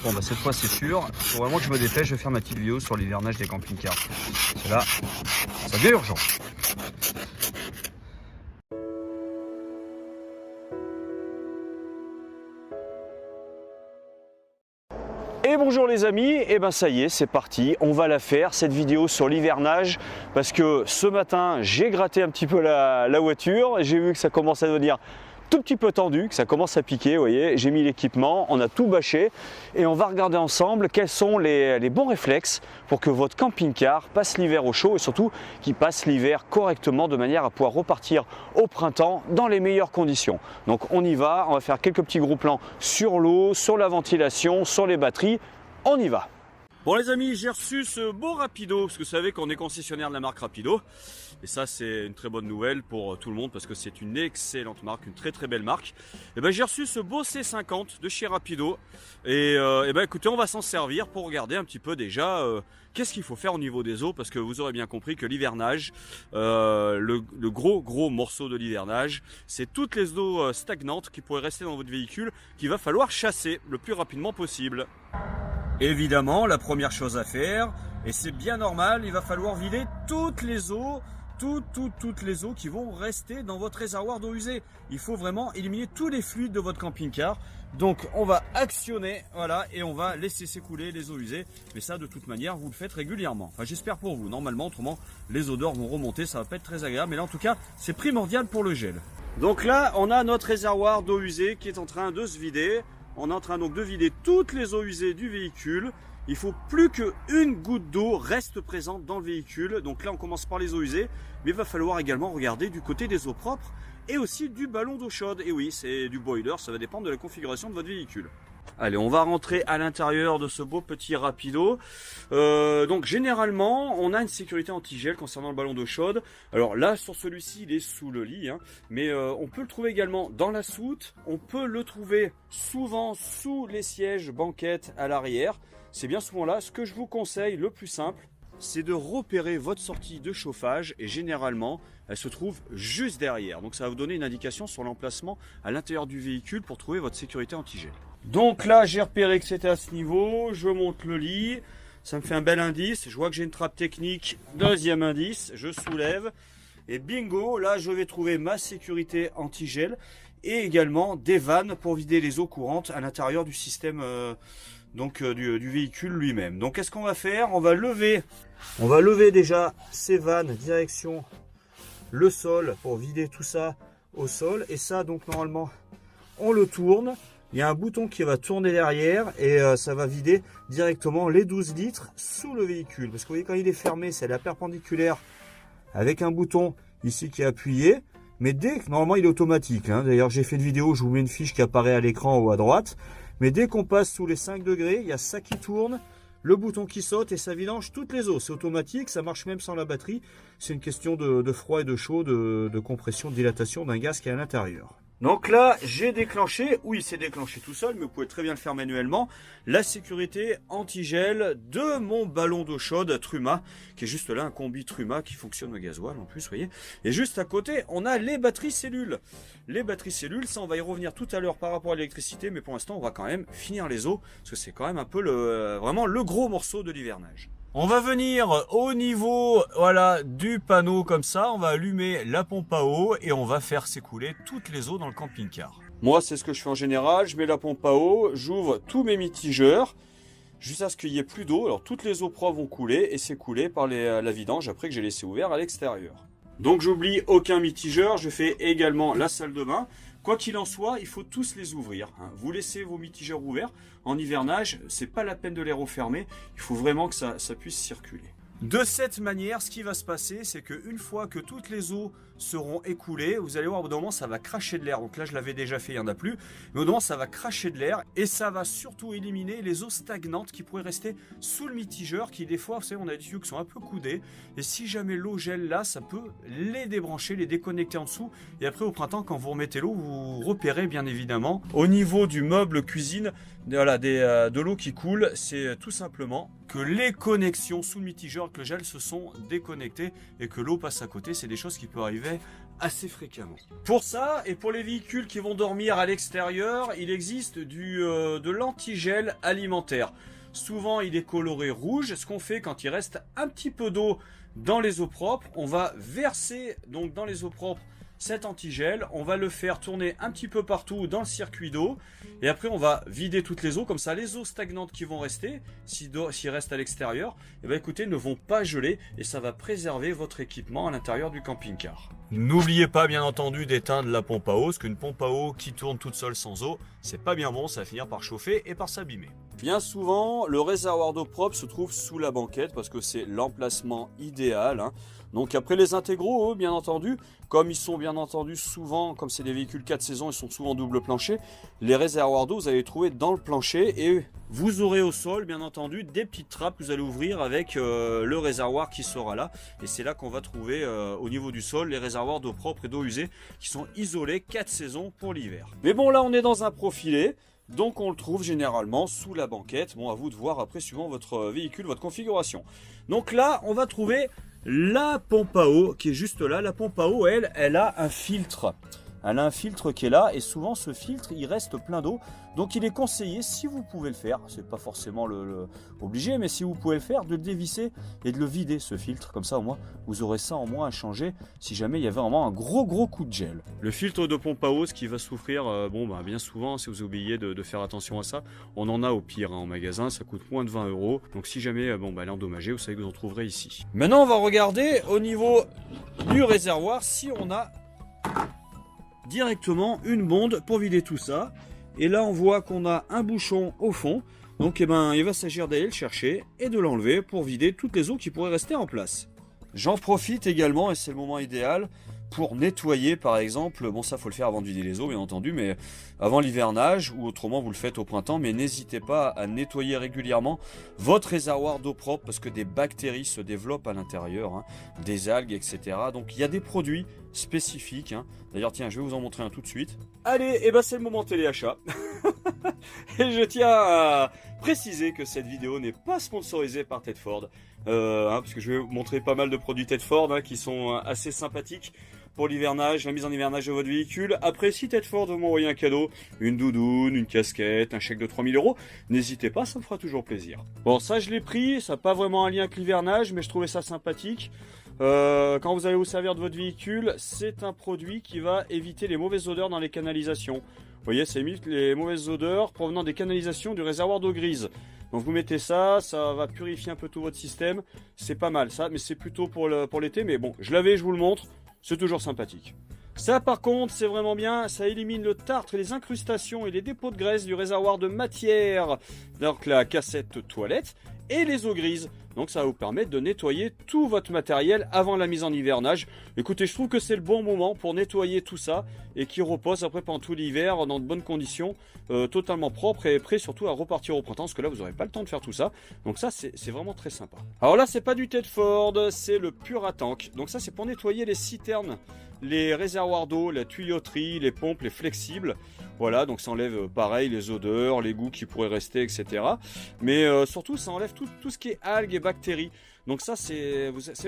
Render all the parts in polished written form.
Bon bah cette fois c'est sûr, il faut vraiment que je me dépêche, je vais faire ma petite vidéo sur l'hivernage des camping-cars. Là, ça devient urgent. Et bonjour les amis, et ben ça y est, c'est parti, on va la faire, cette vidéo sur l'hivernage, parce que ce matin j'ai gratté un petit peu la voiture, j'ai vu que ça commence à devenir tout petit peu tendu, que ça commence à piquer, vous voyez, j'ai mis l'équipement, on a tout bâché, et on va regarder ensemble quels sont les bons réflexes pour que votre camping-car passe l'hiver au chaud, et surtout qu'il passe l'hiver correctement, de manière à pouvoir repartir au printemps dans les meilleures conditions. Donc on y va, on va faire quelques petits gros plans sur l'eau, sur la ventilation, sur les batteries, on y va. Bon les amis, j'ai reçu ce beau Rapido, parce que vous savez qu'on est concessionnaire de la marque Rapido. Et ça c'est une très bonne nouvelle pour tout le monde, parce que c'est une excellente marque, une très belle marque. Et ben j'ai reçu ce beau C50 de chez Rapido. Et ben écoutez, on va s'en servir pour regarder un petit peu déjà qu'est-ce qu'il faut faire au niveau des eaux, parce que vous aurez bien compris que l'hivernage, le gros morceau de l'hivernage, c'est toutes les eaux stagnantes qui pourraient rester dans votre véhicule, qu'il va falloir chasser le plus rapidement possible. Évidemment, la première chose à faire, et c'est bien normal, il va falloir vider toutes les eaux, toutes les eaux qui vont rester dans votre réservoir d'eau usée. Il faut vraiment éliminer tous les fluides de votre camping-car. Donc on va actionner, voilà, et on va laisser s'écouler les eaux usées. Mais ça, de toute manière, vous le faites régulièrement. Enfin, j'espère pour vous. Normalement, autrement, les odeurs vont remonter, ça va pas être très agréable. Mais là, en tout cas, c'est primordial pour le gel. Donc là, on a notre réservoir d'eau usée qui est en train de se vider. On est en train donc de vider toutes les eaux usées du véhicule. Il faut plus qu'une goutte d'eau reste présente dans le véhicule. Donc là on commence par les eaux usées, mais il va falloir également regarder du côté des eaux propres et aussi du ballon d'eau chaude. Et oui, c'est du boiler, ça va dépendre de la configuration de votre véhicule. Allez, on va rentrer à l'intérieur de ce beau petit Rapido. Donc généralement, on a une sécurité anti-gel concernant le ballon d'eau chaude. Alors là, sur celui-ci, il est sous le lit, hein, mais on peut le trouver également dans la soute. On peut le trouver souvent sous les sièges banquettes à l'arrière. C'est bien souvent là. Ce que je vous conseille, le plus simple, c'est de repérer votre sortie de chauffage, et généralement elle se trouve juste derrière. Donc ça va vous donner une indication sur l'emplacement à l'intérieur du véhicule pour trouver votre sécurité anti-gel. Donc là j'ai repéré que c'était à ce niveau, je monte le lit, ça me fait un bel indice, je vois que j'ai une trappe technique, deuxième indice, je soulève et bingo, là je vais trouver ma sécurité anti-gel et également des vannes pour vider les eaux courantes à l'intérieur du système du véhicule lui-même. Donc qu'est-ce qu'on va faire? On va lever déjà ces vannes direction le sol pour vider tout ça au sol, et ça donc normalement on le tourne, il y a un bouton qui va tourner derrière et ça va vider directement les 12 litres sous le véhicule, parce que vous voyez quand il est fermé c'est la perpendiculaire avec un bouton ici qui est appuyé, mais dès que normalement il est automatique, hein. D'ailleurs j'ai fait une vidéo, je vous mets une fiche qui apparaît à l'écran ou à droite. Mais dès qu'on passe sous les 5 degrés, il y a ça qui tourne, le bouton qui saute et ça vidange toutes les eaux. C'est automatique, ça marche même sans la batterie. C'est une question de froid et de chaud, de compression, de dilatation d'un gaz qui est à l'intérieur. Donc là, j'ai déclenché, oui c'est déclenché tout seul, mais vous pouvez très bien le faire manuellement, la sécurité anti-gel de mon ballon d'eau chaude Truma, qui est juste là, un combi Truma qui fonctionne au gasoil en plus, vous voyez. Et juste à côté, on a les batteries cellules. Les batteries cellules, ça on va y revenir tout à l'heure par rapport à l'électricité, mais pour l'instant on va quand même finir les eaux, parce que c'est quand même un peu vraiment le gros morceau de l'hivernage. On va venir au niveau, voilà, du panneau comme ça, on va allumer la pompe à eau et on va faire s'écouler toutes les eaux dans le camping-car. Moi, c'est ce que je fais en général, je mets la pompe à eau, j'ouvre tous mes mitigeurs jusqu'à ce qu'il n'y ait plus d'eau. Alors toutes les eaux propres vont couler et s'écouler par la vidange après que j'ai laissé ouvert à l'extérieur. Donc j'oublie aucun mitigeur, je fais également la salle de bain. Quoi qu'il en soit, il faut tous les ouvrir. Vous laissez vos mitigeurs ouverts. En hivernage, c'est pas la peine de les refermer. Il faut vraiment que ça puisse circuler. De cette manière, ce qui va se passer, c'est qu'une fois que toutes les eaux seront écoulées, vous allez voir, au bout d'un moment, ça va cracher de l'air. Donc là, je l'avais déjà fait, il n'y en a plus. Mais au bout d'un moment, ça va cracher de l'air et ça va surtout éliminer les eaux stagnantes qui pourraient rester sous le mitigeur, qui des fois, vous savez, on a des tuyaux qui sont un peu coudés. Et si jamais l'eau gèle là, ça peut les débrancher, les déconnecter en dessous. Et après, au printemps, quand vous remettez l'eau, vous repérez bien évidemment. Au niveau du meuble cuisine, voilà, de l'eau qui coule, c'est tout simplement que les connexions sous le mitigeur avec le gel se sont déconnectées et que l'eau passe à côté. C'est des choses qui peuvent arriver assez fréquemment. Pour ça, et pour les véhicules qui vont dormir à l'extérieur, il existe de l'antigel alimentaire. Souvent, il est coloré rouge. Ce qu'on fait quand il reste un petit peu d'eau dans les eaux propres, on va verser donc dans les eaux propres cet antigel, on va le faire tourner un petit peu partout dans le circuit d'eau et après on va vider toutes les eaux, comme ça les eaux stagnantes qui vont rester, s'ils restent à l'extérieur, eh bien, écoutez, ne vont pas geler et ça va préserver votre équipement à l'intérieur du camping-car. N'oubliez pas bien entendu d'éteindre la pompe à eau, parce qu'une pompe à eau qui tourne toute seule sans eau, c'est pas bien bon, ça va finir par chauffer et par s'abîmer. Bien souvent, le réservoir d'eau propre se trouve sous la banquette parce que c'est l'emplacement idéal, hein. Donc après les intégraux, eux, bien entendu, comme ils sont bien entendu souvent, comme c'est des véhicules 4 saisons, ils sont souvent double plancher, les réservoirs d'eau, vous allez les trouver dans le plancher et vous aurez au sol, bien entendu, des petites trappes que vous allez ouvrir avec le réservoir qui sera là. Et c'est là qu'on va trouver au niveau du sol les réservoirs d'eau propre et d'eau usée qui sont isolés 4 saisons pour l'hiver. Mais bon, là on est dans un profilé. Donc on le trouve généralement sous la banquette. Bon, à vous de voir après suivant votre véhicule, votre configuration. Donc là, on va trouver la pompe à eau qui est juste là. La pompe à eau, elle a un filtre. Elle a un filtre qui est là et souvent ce filtre il reste plein d'eau. Donc il est conseillé, si vous pouvez le faire, c'est pas forcément obligé, mais si vous pouvez le faire, de le dévisser et de le vider ce filtre. Comme ça au moins vous aurez ça en moins à changer si jamais il y avait vraiment un gros coup de gel. Le filtre de pompe à eau, ce qui va souffrir, bien souvent si vous oubliez de faire attention à ça, on en a au pire en magasin, ça coûte moins de 20 €. Donc si jamais elle est endommagée, vous savez que vous en trouverez ici. Maintenant on va regarder au niveau du réservoir si on a directement une bonde pour vider tout ça. Et là on voit qu'on a un bouchon au fond. Donc il va s'agir d'aller le chercher et de l'enlever pour vider toutes les eaux qui pourraient rester en place. J'en profite également, et c'est le moment idéal, pour nettoyer par exemple, bon ça faut le faire avant de vider les eaux bien entendu, mais avant l'hivernage ou autrement vous le faites au printemps, mais n'hésitez pas à nettoyer régulièrement votre réservoir d'eau propre parce que des bactéries se développent à l'intérieur, hein, des algues etc. Donc il y a des produits spécifiques, hein. D'ailleurs tiens je vais vous en montrer un tout de suite. Allez, et c'est le moment téléachat. Et je tiens à préciser que cette vidéo n'est pas sponsorisée par Tedford, parce que je vais vous montrer pas mal de produits Tedford qui sont assez sympathiques pour l'hivernage, la mise en hivernage de votre véhicule. Après, si Tedford veut m'envoyer un cadeau, une doudoune, une casquette, un chèque de 3000 €, n'hésitez pas, ça me fera toujours plaisir. Bon, ça je l'ai pris, ça n'a pas vraiment un lien avec l'hivernage, mais je trouvais ça sympathique. Quand vous allez vous servir de votre véhicule, c'est un produit qui va éviter les mauvaises odeurs dans les canalisations. Vous voyez, ça évite les mauvaises odeurs provenant des canalisations du réservoir d'eau grise. Donc vous mettez ça, ça va purifier un peu tout votre système. C'est pas mal ça, mais c'est plutôt pour l'été. Mais bon, je l'avais, je vous le montre, c'est toujours sympathique. Ça par contre, c'est vraiment bien, ça élimine le tartre, les incrustations et les dépôts de graisse du réservoir de matière, donc la cassette toilette, et les eaux grises. Donc ça va vous permettre de nettoyer tout votre matériel avant la mise en hivernage. Écoutez, je trouve que c'est le bon moment pour nettoyer tout ça et qui repose après pendant tout l'hiver dans de bonnes conditions, totalement propre et prêt surtout à repartir au printemps parce que là vous n'aurez pas le temps de faire tout ça. Donc ça c'est vraiment très sympa. Alors là c'est pas du Tedford, c'est le Puratank. Donc ça c'est pour nettoyer les citernes, les réservoirs d'eau, la tuyauterie, les pompes, les flexibles. Voilà, donc ça enlève pareil les odeurs, les goûts qui pourraient rester, etc. Mais surtout ça enlève tout ce qui est algues et bactéries. Donc ça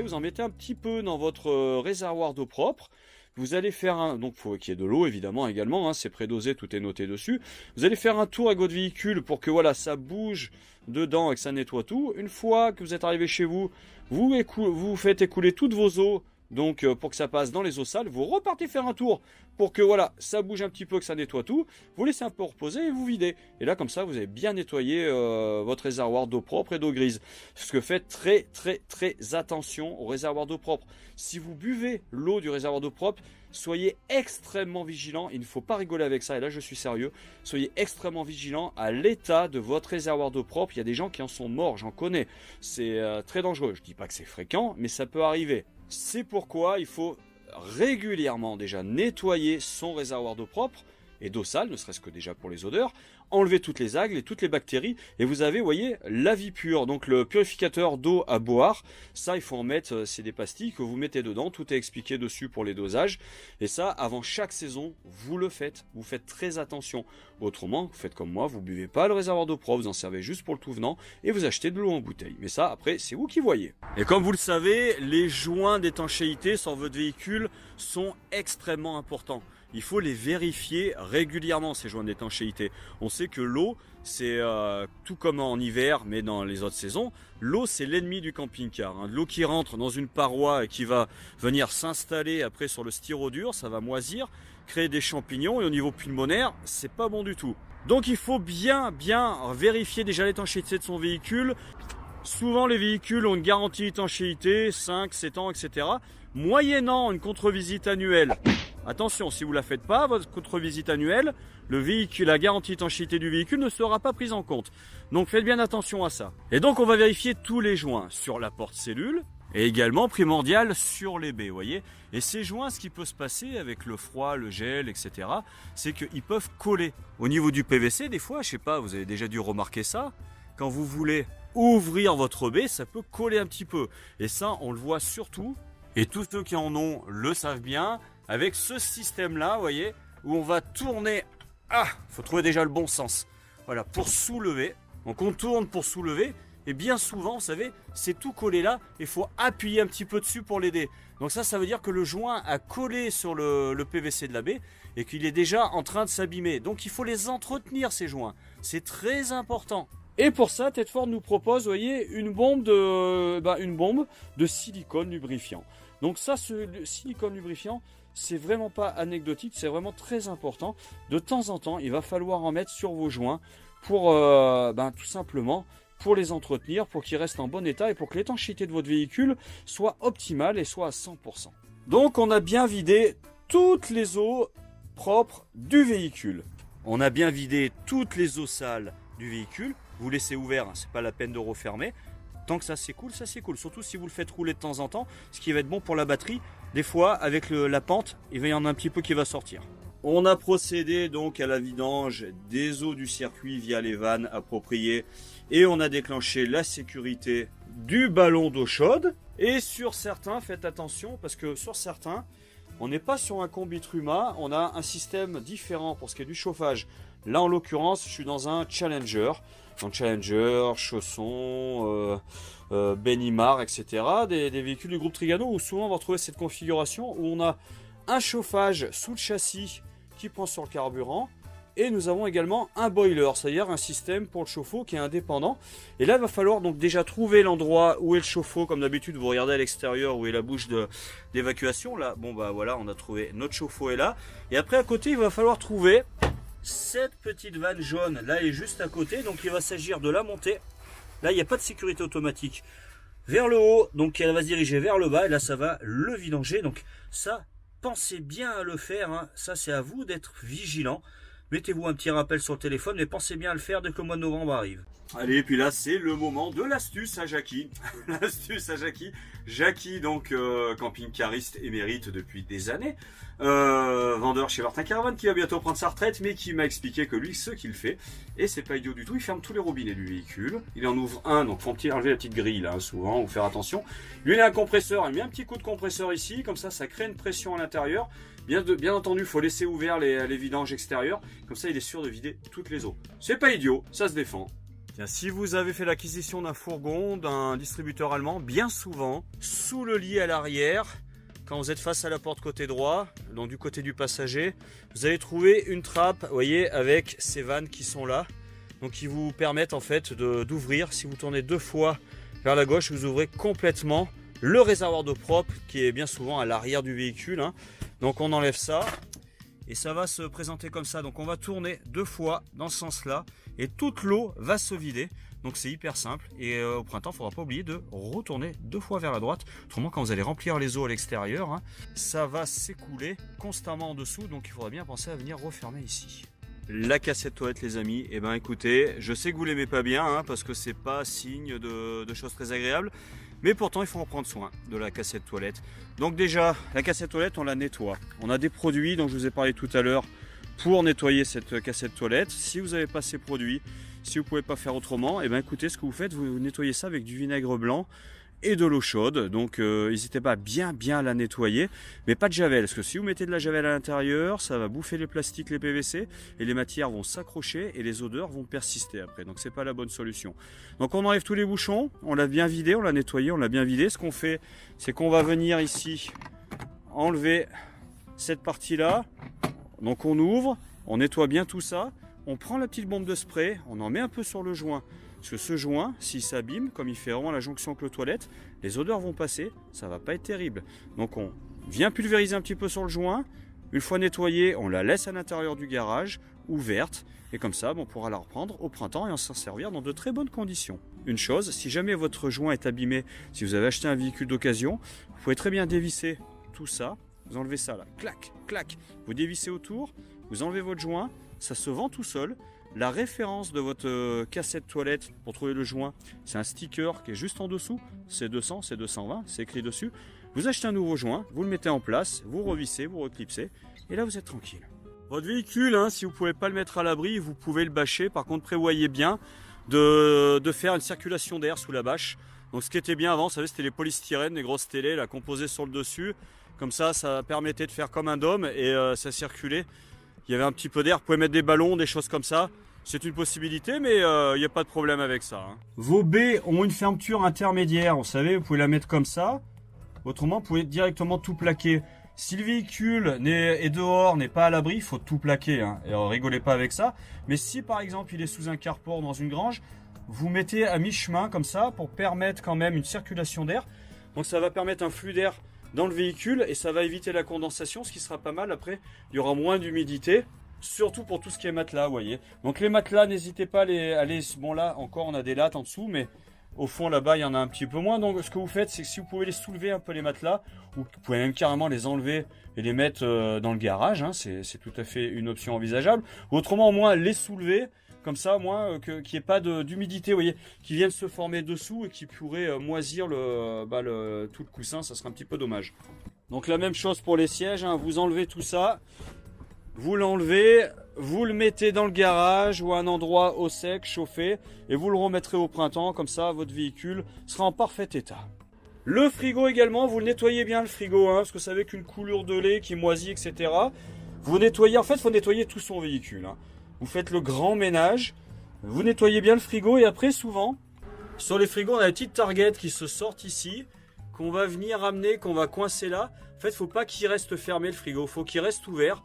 vous en mettez un petit peu dans votre réservoir d'eau propre. Vous allez faire donc faut qu'il y ait de l'eau évidemment également, hein, c'est prédosé, tout est noté dessus. Vous allez faire un tour avec votre véhicule pour que voilà ça bouge dedans et que ça nettoie tout. Une fois que vous êtes arrivé chez vous, vous faites écouler toutes vos eaux. Donc pour que ça passe dans les eaux sales, vous repartez faire un tour pour que voilà, ça bouge un petit peu, que ça nettoie tout. Vous laissez un peu reposer et vous videz. Et là comme ça, vous avez bien nettoyé votre réservoir d'eau propre et d'eau grise. Ce que faites très attention au réservoir d'eau propre. Si vous buvez l'eau du réservoir d'eau propre, soyez extrêmement vigilant. Il ne faut pas rigoler avec ça. Et là, je suis sérieux. Soyez extrêmement vigilant à l'état de votre réservoir d'eau propre. Il y a des gens qui en sont morts, j'en connais. C'est très dangereux. Je ne dis pas que c'est fréquent, mais ça peut arriver. C'est pourquoi il faut régulièrement déjà nettoyer son réservoir d'eau propre. et d'eau sale, ne serait-ce que déjà pour les odeurs. Enlevez toutes les algues et toutes les bactéries et vous avez, vous voyez, la vie pure. Donc le purificateur d'eau à boire, ça il faut en mettre, c'est des pastilles que vous mettez dedans, tout est expliqué dessus pour les dosages. Et ça, avant chaque saison, vous le faites, vous faites très attention. Autrement, vous faites comme moi, vous buvez pas le réservoir d'eau propre, vous en servez juste pour le tout venant et vous achetez de l'eau en bouteille. Mais ça, après, c'est vous qui voyez. Et comme vous le savez, les joints d'étanchéité sur votre véhicule sont extrêmement importants. Il faut les vérifier régulièrement, ces joints d'étanchéité. On sait que l'eau, c'est tout comme en hiver, mais dans les autres saisons, l'eau c'est l'ennemi du camping-car. Hein. L'eau qui rentre dans une paroi et qui va venir s'installer après sur le styrodure, ça va moisir, créer des champignons et au niveau pulmonaire, c'est pas bon du tout. Donc il faut bien vérifier déjà l'étanchéité de son véhicule. Souvent les véhicules ont une garantie d'étanchéité, 5, 7 ans, etc. Moyennant une contre-visite annuelle. Attention, si vous ne la faites pas, votre contre-visite annuelle, le véhicule, la garantie d'étanchéité du véhicule ne sera pas prise en compte. Donc faites bien attention à ça. Et donc on va vérifier tous les joints sur la porte-cellule et également primordial sur les baies, vous voyez. Et ces joints, ce qui peut se passer avec le froid, le gel, etc., c'est qu'ils peuvent coller. Au niveau du PVC, des fois, je sais pas, vous avez déjà dû remarquer ça, quand vous voulez ouvrir votre baie, ça peut coller un petit peu. Et ça, on le voit surtout, et tous ceux qui en ont le savent bien, avec ce système-là, vous voyez, où on va tourner. Ah, il faut trouver déjà le bon sens. Voilà, pour soulever. Donc on tourne pour soulever. Et bien souvent, vous savez, c'est tout collé là. Il faut appuyer un petit peu dessus pour l'aider. Donc ça veut dire que le joint a collé sur le PVC de la baie et qu'il est déjà en train de s'abîmer. Donc il faut les entretenir, ces joints. C'est très important. Et pour ça, Tedford nous propose, vous voyez, une bombe de silicone lubrifiant. Donc ça, ce silicone lubrifiant, c'est vraiment pas anecdotique, c'est vraiment très important. De temps en temps, il va falloir en mettre sur vos joints pour tout simplement pour les entretenir, pour qu'ils restent en bon état et pour que l'étanchéité de votre véhicule soit optimale et soit à 100%. Donc on a bien vidé toutes les eaux propres du véhicule. On a bien vidé toutes les eaux sales du véhicule. Vous laissez ouvert, hein, c'est pas la peine de refermer. Tant que ça s'écoule, ça s'écoule. Surtout si vous le faites rouler de temps en temps, ce qui va être bon pour la batterie. Des fois, avec la pente, il va y en avoir un petit peu qui va sortir. On a procédé donc à la vidange des eaux du circuit via les vannes appropriées. Et on a déclenché la sécurité du ballon d'eau chaude. Et sur certains, faites attention, parce que sur certains, on n'est pas sur un combi Truma. On a un système différent pour ce qui est du chauffage. Là, en l'occurrence, je suis dans un Challenger. Donc Challenger, Chausson, Benimar, etc. Des véhicules du groupe Trigano où souvent on va retrouver cette configuration où on a un chauffage sous le châssis qui prend sur le carburant. Et nous avons également un boiler, c'est-à-dire un système pour le chauffe-eau qui est indépendant. Et là, il va falloir donc déjà trouver l'endroit où est le chauffe-eau. Comme d'habitude, vous regardez à l'extérieur où est la bouche d'évacuation. Là, bon bah voilà, on a trouvé notre chauffe-eau est là. Et après, à côté, il va falloir trouver cette petite vanne jaune. Là, elle est juste à côté, donc il va s'agir de la monter. Là, il n'y a pas de sécurité automatique. Vers le haut, donc elle va se diriger vers le bas. Et là, ça va le vidanger. Donc ça, pensez bien à le faire. Hein. Ça, c'est à vous d'être vigilant. Mettez-vous un petit rappel sur le téléphone, mais pensez bien à le faire dès que le mois de novembre arrive. Allez, et puis là, c'est le moment de l'astuce à Jackie. L'astuce à Jackie. Jackie, donc, camping-cariste émérite depuis des années. Vendeur chez Martin Caravan qui va bientôt prendre sa retraite, mais qui m'a expliqué que lui, ce qu'il fait, et c'est pas idiot du tout, il ferme tous les robinets du véhicule. Il en ouvre un, donc faut enlever la petite grille, là, souvent, ou faire attention. Lui, il a un compresseur, il met un petit coup de compresseur ici, comme ça crée une pression à l'intérieur. Bien entendu, il faut laisser ouvert les vidanges extérieures, comme ça il est sûr de vider toutes les eaux. C'est pas idiot, ça se défend. Bien, si vous avez fait l'acquisition d'un fourgon, d'un distributeur allemand, bien souvent, sous le lit à l'arrière, quand vous êtes face à la porte côté droit, donc du côté du passager, vous allez trouver une trappe, vous voyez, avec ces vannes qui sont là, donc qui vous permettent en fait d'ouvrir. Si vous tournez 2 fois vers la gauche, vous ouvrez complètement le réservoir d'eau propre qui est bien souvent à l'arrière du véhicule. Hein. Donc on enlève ça et ça va se présenter comme ça. Donc on va tourner 2 fois dans ce sens-là et toute l'eau va se vider. Donc c'est hyper simple et au printemps, il ne faudra pas oublier de retourner 2 fois vers la droite. Autrement, quand vous allez remplir les eaux à l'extérieur, hein, ça va s'écouler constamment en dessous. Donc il faudra bien penser à venir refermer ici. La cassette toilette, les amis, eh ben écoutez, je sais que vous l'aimez pas bien hein, parce que c'est pas signe de choses très agréables. Mais pourtant, il faut en prendre soin de la cassette toilette. Donc déjà, la cassette toilette, on la nettoie. On a des produits dont je vous ai parlé tout à l'heure pour nettoyer cette cassette toilette. Si vous n'avez pas ces produits, si vous ne pouvez pas faire autrement, et bien écoutez, ce que vous faites, vous nettoyez ça avec du vinaigre blanc et de l'eau chaude. Donc n'hésitez pas à bien la nettoyer, mais pas de javel, parce que si vous mettez de la javel à l'intérieur, ça va bouffer les plastiques, les PVC, et les matières vont s'accrocher et les odeurs vont persister après. Donc c'est pas la bonne solution. Donc on enlève tous les bouchons, on l'a bien vidé, on l'a nettoyé, on l'a bien vidé. Ce qu'on fait, c'est qu'on va venir ici enlever cette partie là. Donc on ouvre, on nettoie bien tout ça, on prend la petite bombe de spray, on en met un peu sur le joint. Parce que ce joint, s'il s'abîme, comme il fait vraiment la jonction avec le toilette, les odeurs vont passer, ça va pas être terrible. Donc on vient pulvériser un petit peu sur le joint. Une fois nettoyée, on la laisse à l'intérieur du garage, ouverte. Et comme ça, on pourra la reprendre au printemps et en s'en servir dans de très bonnes conditions. Une chose, si jamais votre joint est abîmé, si vous avez acheté un véhicule d'occasion, vous pouvez très bien dévisser tout ça. Vous enlevez ça là, clac, clac. Vous dévissez autour, vous enlevez votre joint, ça se vend tout seul. La référence de votre cassette toilette pour trouver le joint, c'est un sticker qui est juste en dessous. C'est 200, c'est 220, c'est écrit dessus. Vous achetez un nouveau joint, vous le mettez en place, vous revissez, vous reclipsez, et là vous êtes tranquille. Votre véhicule, si vous ne pouvez pas le mettre à l'abri, vous pouvez le bâcher. Par contre, prévoyez bien de faire une circulation d'air sous la bâche. Donc ce qui était bien avant, vous savez, c'était les polystyrènes, les grosses télés, là, composées sur le dessus. Comme ça permettait de faire comme un dôme et ça circulait. Il y avait un petit peu d'air, vous pouvez mettre des ballons, des choses comme ça. C'est une possibilité, mais il n'y a pas de problème avec ça. Vos baies ont une fermeture intermédiaire, vous savez, vous pouvez la mettre comme ça. Autrement, vous pouvez directement tout plaquer. Si le véhicule est dehors, n'est pas à l'abri, il faut tout plaquer. Et rigolez pas avec ça. Mais si par exemple il est sous un carport dans une grange, vous mettez à mi-chemin comme ça pour permettre quand même une circulation d'air. Donc ça va permettre un flux d'air dans le véhicule et ça va éviter la condensation, ce qui sera pas mal. Après, il y aura moins d'humidité. Surtout pour tout ce qui est matelas, vous voyez. Donc les matelas, n'hésitez pas à les... Bon là, encore, on a des lattes en dessous, mais au fond, là-bas, il y en a un petit peu moins. Donc ce que vous faites, c'est que si vous pouvez les soulever un peu les matelas, ou vous pouvez même carrément les enlever et les mettre dans le garage, c'est tout à fait une option envisageable. Autrement, au moins, les soulever, comme ça, au moins, qu'il n'y ait pas d'humidité, vous voyez, qui vienne se former dessous et qui pourrait moisir tout le coussin, ça serait un petit peu dommage. Donc la même chose pour les sièges, vous enlevez tout ça. Vous l'enlevez, vous le mettez dans le garage ou à un endroit au sec, chauffé, et vous le remettrez au printemps, comme ça votre véhicule sera en parfait état. Le frigo également, vous le nettoyez bien le frigo, parce que vous savez qu'une coulure de lait qui moisit, etc. Vous nettoyez, en fait il faut nettoyer tout son véhicule. Vous faites le grand ménage, vous nettoyez bien le frigo et après souvent, sur les frigos on a des petites targettes qui se sortent ici, qu'on va venir ramener, qu'on va coincer là. En fait il ne faut pas qu'il reste fermé le frigo, il faut qu'il reste ouvert.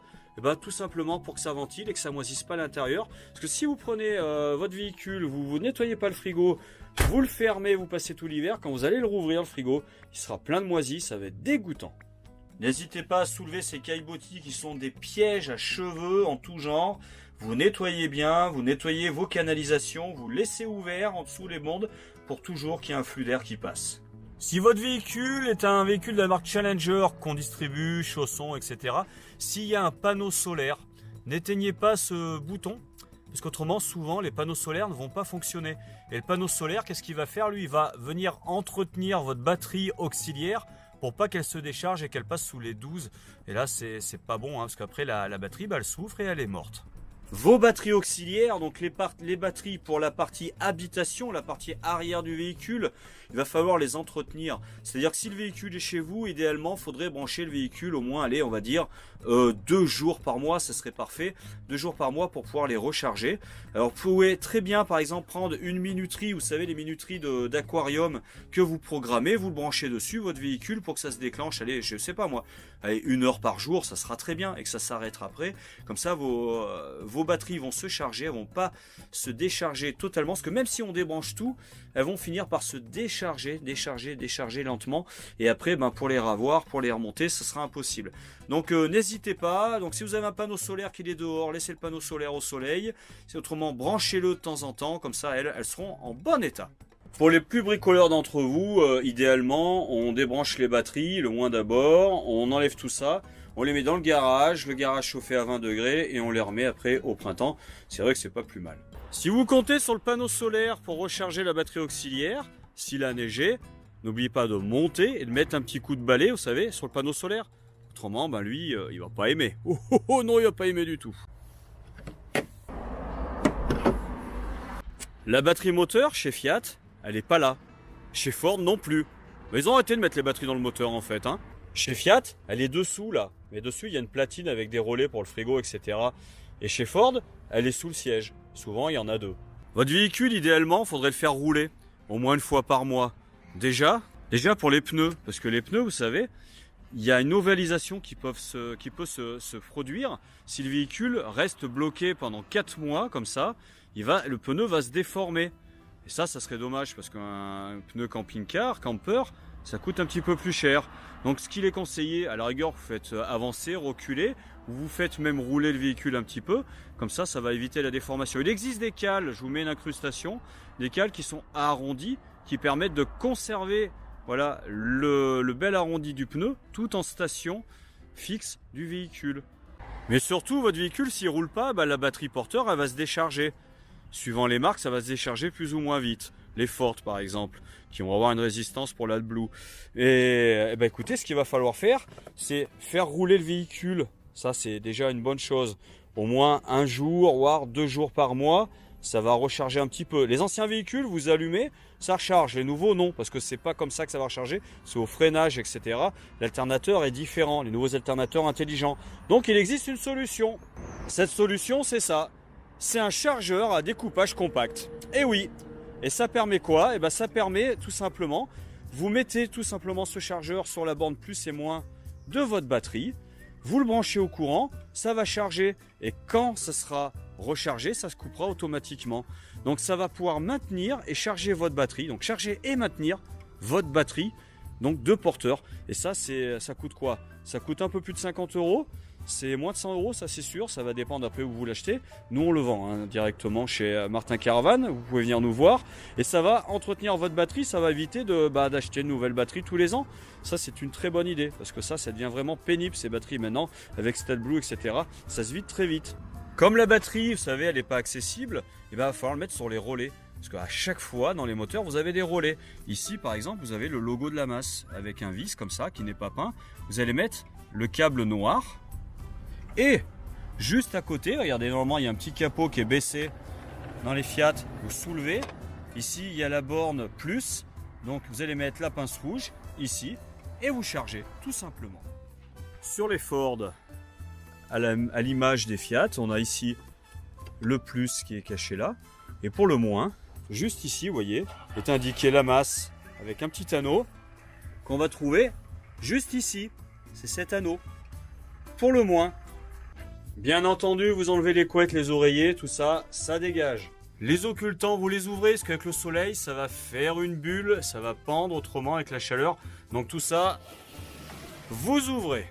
Tout simplement pour que ça ventile et que ça moisisse pas à l'intérieur. Parce que si vous prenez votre véhicule, vous nettoyez pas le frigo, vous le fermez, vous passez tout l'hiver, quand vous allez le rouvrir le frigo, il sera plein de moisis, ça va être dégoûtant. N'hésitez pas à soulever ces caillebotis qui sont des pièges à cheveux en tout genre. Vous nettoyez bien, vous nettoyez vos canalisations, vous laissez ouvert en dessous les bondes pour toujours qu'il y ait un flux d'air qui passe. Si votre véhicule est un véhicule de la marque Challenger qu'on distribue, chaussons, etc. S'il y a un panneau solaire, n'éteignez pas ce bouton. Parce qu'autrement, souvent, les panneaux solaires ne vont pas fonctionner. Et le panneau solaire, qu'est-ce qu'il va faire? Lui, il va venir entretenir votre batterie auxiliaire pour pas qu'elle se décharge et qu'elle passe sous les 12. Et là, c'est pas bon, parce qu'après, la batterie, elle souffre et elle est morte. Vos batteries auxiliaires, donc les batteries pour la partie habitation, la partie arrière du véhicule, il va falloir les entretenir. C'est-à-dire que si le véhicule est chez vous, idéalement, il faudrait brancher le véhicule au moins, allez, on va dire 2 jours par mois, ça serait parfait. 2 jours par mois pour pouvoir les recharger. Alors vous pouvez très bien, par exemple, prendre une minuterie, vous savez, les minuteries d'aquarium que vous programmez, vous le branchez dessus, votre véhicule, pour que ça se déclenche, allez, je sais pas moi, allez, 1 heure par jour, ça sera très bien, et que ça s'arrêtera après. Comme ça, vos batteries vont se charger, elles vont pas se décharger totalement, parce que même si on débranche tout, elles vont finir par se décharger lentement, et après pour les ravoir, pour les remonter, ce sera impossible. Donc n'hésitez pas, donc si vous avez un panneau solaire qui est dehors, laissez le panneau solaire au soleil, autrement branchez-le de temps en temps, comme ça elles seront en bon état. Pour les plus bricoleurs d'entre vous, idéalement, on débranche les batteries, le moins d'abord, on enlève tout ça, on les met dans le garage chauffé à 20 degrés et on les remet après au printemps. C'est vrai que c'est pas plus mal. Si vous comptez sur le panneau solaire pour recharger la batterie auxiliaire, s'il a neigé, n'oubliez pas de monter et de mettre un petit coup de balai, vous savez, sur le panneau solaire. Autrement, lui, il va pas aimer. Oh non, il va pas aimer du tout. La batterie moteur chez Fiat, elle n'est pas là. Chez Ford non plus. Mais ils ont arrêté de mettre les batteries dans le moteur en fait. Hein. Chez Fiat, elle est dessous là. Mais dessus, il y a une platine avec des relais pour le frigo, etc. Et chez Ford, elle est sous le siège. Souvent, il y en a deux. Votre véhicule, idéalement, il faudrait le faire rouler au moins une fois par mois. Déjà pour les pneus. Parce que les pneus, vous savez, il y a une ovalisation qui peut se produire. Si le véhicule reste bloqué pendant 4 mois, comme ça, le pneu va se déformer. Et ça serait dommage parce qu'un pneu camping-car, camper, ça coûte un petit peu plus cher. Donc ce qu'il est conseillé, à la rigueur, vous faites avancer, reculer, ou vous faites même rouler le véhicule un petit peu. Comme ça va éviter la déformation. Il existe des cales, je vous mets une incrustation, des cales qui sont arrondies, qui permettent de conserver voilà, le bel arrondi du pneu, tout en station fixe du véhicule. Mais surtout, votre véhicule, s'il ne roule pas, la batterie porteur, elle va se décharger. Suivant les marques, ça va se décharger plus ou moins vite. Les Ford, par exemple, qui vont avoir une résistance pour l'AdBlue. Et écoutez, ce qu'il va falloir faire, c'est faire rouler le véhicule. Ça, c'est déjà une bonne chose. Au moins 1 jour, voire 2 jours par mois, ça va recharger un petit peu. Les anciens véhicules, vous allumez, ça recharge. Les nouveaux, non, parce que c'est pas comme ça que ça va recharger. C'est au freinage, etc. L'alternateur est différent. Les nouveaux alternateurs intelligents. Donc, il existe une solution. Cette solution, c'est ça. C'est un chargeur à découpage compact. Et oui. Et ça permet quoi? Ça permet tout simplement, vous mettez tout simplement ce chargeur sur la borne plus et moins de votre batterie. Vous le branchez au courant, ça va charger. Et quand ça sera rechargé, ça se coupera automatiquement. Donc ça va pouvoir maintenir et charger votre batterie. Donc charger et maintenir votre batterie. Donc 2 porteurs. Et ça coûte quoi? Ça coûte un peu plus de 50 €. C'est moins de 100 €, ça c'est sûr, ça va dépendre après où vous l'achetez. Nous on le vend directement chez Martin Caravan, vous pouvez venir nous voir. Et ça va entretenir votre batterie, ça va éviter d'acheter une nouvelle batterie tous les ans. Ça c'est une très bonne idée, parce que ça devient vraiment pénible ces batteries maintenant, avec AdBlue, etc. Ça se vide très vite. Comme la batterie, vous savez, elle n'est pas accessible, il va falloir le mettre sur les relais. Parce qu'à chaque fois, dans les moteurs, vous avez des relais. Ici, par exemple, vous avez le logo de la masse, avec un vis comme ça, qui n'est pas peint. Vous allez mettre le câble noir. Et juste à côté, regardez, normalement il y a un petit capot qui est baissé dans les Fiat, vous soulevez. Ici il y a la borne plus, donc vous allez mettre la pince rouge ici et vous chargez tout simplement. Sur les Ford, à l'image des Fiat, on a ici le plus qui est caché là. Et pour le moins, juste ici, vous voyez, est indiqué la masse avec un petit anneau qu'on va trouver juste ici. C'est cet anneau. Pour le moins. Bien entendu, vous enlevez les couettes, les oreillers, tout ça, ça dégage. Les occultants, vous les ouvrez, parce qu'avec le soleil, ça va faire une bulle, ça va pendre autrement avec la chaleur. Donc tout ça, vous ouvrez.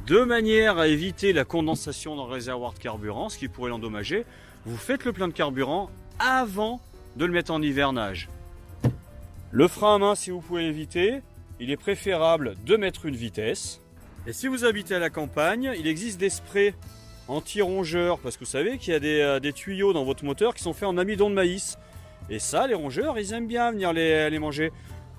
De manière à éviter la condensation dans le réservoir de carburant, ce qui pourrait l'endommager, vous faites le plein de carburant avant de le mettre en hivernage. Le frein à main, si vous pouvez l'éviter, il est préférable de mettre une vitesse. Et si vous habitez à la campagne, il existe des sprays anti-rongeurs, parce que vous savez qu'il y a des tuyaux dans votre moteur qui sont faits en amidon de maïs. Et ça, les rongeurs, ils aiment bien venir les manger.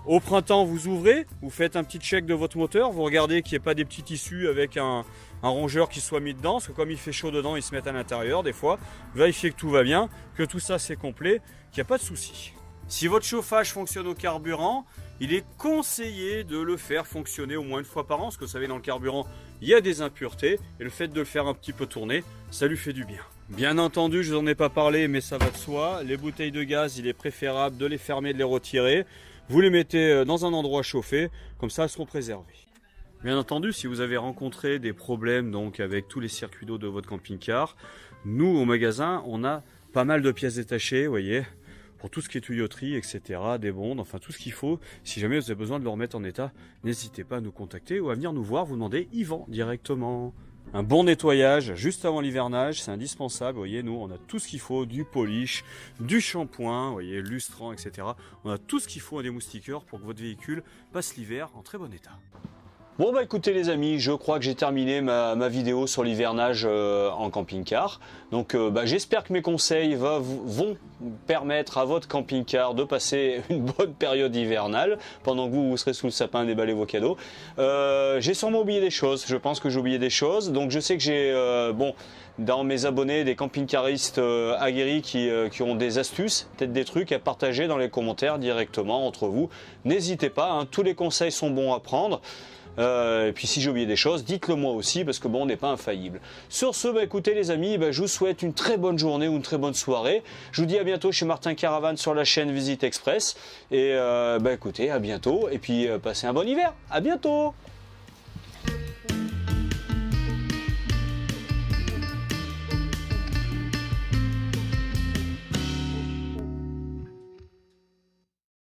Au printemps, vous ouvrez, vous faites un petit check de votre moteur, vous regardez qu'il n'y ait pas des petits tissus avec un rongeur qui soit mis dedans, parce que comme il fait chaud dedans, ils se mettent à l'intérieur des fois. Vérifiez que tout va bien, que tout ça c'est complet, qu'il n'y a pas de souci. Si votre chauffage fonctionne au carburant, il est conseillé de le faire fonctionner au moins une fois par an, parce que vous savez, dans le carburant, il y a des impuretés, et le fait de le faire un petit peu tourner, ça lui fait du bien. Bien entendu, je vous en ai pas parlé, mais ça va de soi, les bouteilles de gaz, il est préférable de les fermer, de les retirer. Vous les mettez dans un endroit chauffé, comme ça elles seront préservées. Bien entendu, si vous avez rencontré des problèmes donc avec tous les circuits d'eau de votre camping-car, nous au magasin, on a pas mal de pièces détachées, vous voyez, pour tout ce qui est tuyauterie, etc., des bondes, enfin tout ce qu'il faut. Si jamais vous avez besoin de le remettre en état, n'hésitez pas à nous contacter ou à venir nous voir, vous demander Yvan directement. Un bon nettoyage juste avant l'hivernage, c'est indispensable. Vous voyez, nous, on a tout ce qu'il faut, du polish, du shampoing, vous voyez, lustrant, etc. On a tout ce qu'il faut en démoustiqueur pour que votre véhicule passe l'hiver en très bon état. Bon bah écoutez les amis, je crois que j'ai terminé ma vidéo sur l'hivernage en camping-car. Donc j'espère que mes conseils vont permettre à votre camping-car de passer une bonne période hivernale pendant que vous serez sous le sapin à déballer vos cadeaux. J'ai sûrement oublié des choses, je pense que j'ai oublié des choses. Donc je sais que j'ai dans mes abonnés des camping-caristes aguerris qui ont des astuces, peut-être des trucs à partager dans les commentaires directement entre vous. N'hésitez pas, hein, tous les conseils sont bons à prendre. Et puis si j'ai oublié des choses, dites-le moi aussi parce que bon, on n'est pas infaillible. Sur ce, écoutez les amis, je vous souhaite une très bonne journée ou une très bonne soirée. Je vous dis à bientôt chez Martin Caravane sur la chaîne Visite Express. Et écoutez, à bientôt et puis passez un bon hiver. À bientôt.